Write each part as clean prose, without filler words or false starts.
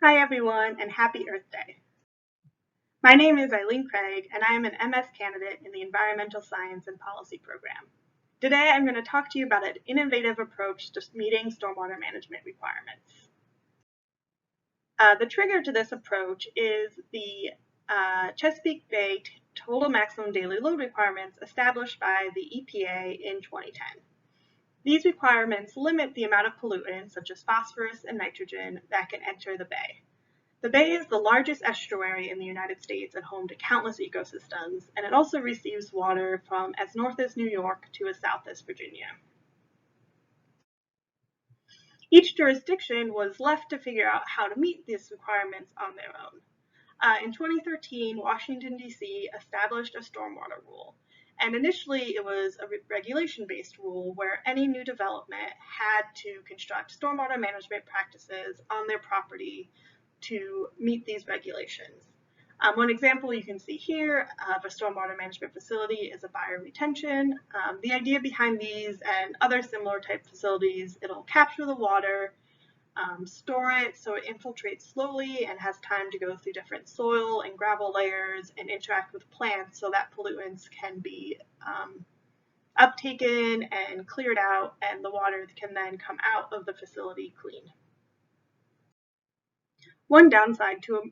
Hi everyone, and happy Earth Day. My name is Aileen Craig, and I am an MS candidate in the Environmental Science and Policy program. Today I'm going to talk to you about an innovative approach to meeting stormwater management requirements. The trigger to this approach is the Chesapeake Bay Total Maximum Daily Load requirements established by the EPA in 2010. These requirements limit the amount of pollutants, such as phosphorus and nitrogen, that can enter the bay. The bay is the largest estuary in the United States and home to countless ecosystems, and it also receives water from as north as New York to as south as Virginia. Each jurisdiction was left to figure out how to meet these requirements on their own. In 2013, Washington, D.C. established a stormwater rule, and initially it was a regulation-based rule where any new development had to construct stormwater management practices on their property to meet these regulations. One example you can see here of a stormwater management facility is a bioretention. The idea behind these and other similar type facilities, it'll capture the water, store it so it infiltrates slowly and has time to go through different soil and gravel layers and interact with plants so that pollutants can be uptaken and cleared out, and the water can then come out of the facility clean. One downside to a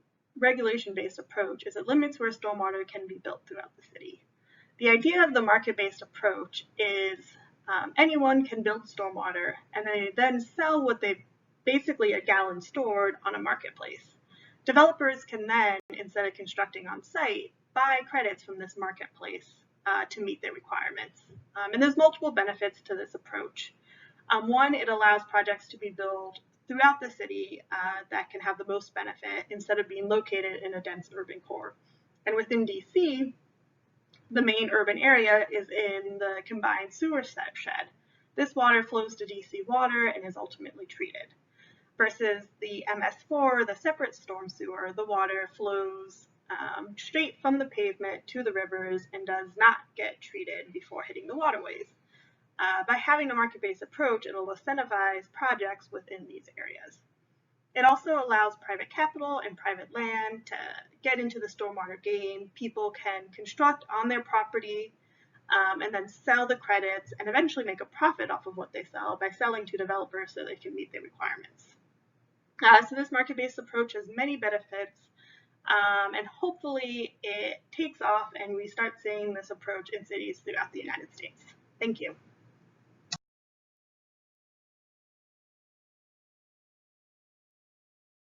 regulation-based approach is it limits where stormwater can be built throughout the city. The idea of the market-based approach is anyone can build stormwater and they then sell what they basically a gallon stored on a marketplace. Developers can then, instead of constructing on site, buy credits from this marketplace to meet their requirements. And there's multiple benefits to this approach. One, it allows projects to be built throughout the city that can have the most benefit instead of being located in a dense urban core. And within DC, the main urban area is in the combined sewer shed. This water flows to DC Water and is ultimately treated. Versus the MS4, the separate storm sewer, the water flows straight from the pavement to the rivers and does not get treated before hitting the waterways. By having a market-based approach, it'll incentivize projects within these areas. It also allows private capital and private land to get into the stormwater game. People can construct on their property and then sell the credits and eventually make a profit off of what they sell by selling to developers so they can meet their requirements. So this market-based approach has many benefits, and hopefully it takes off and we start seeing this approach in cities throughout the United States. Thank you.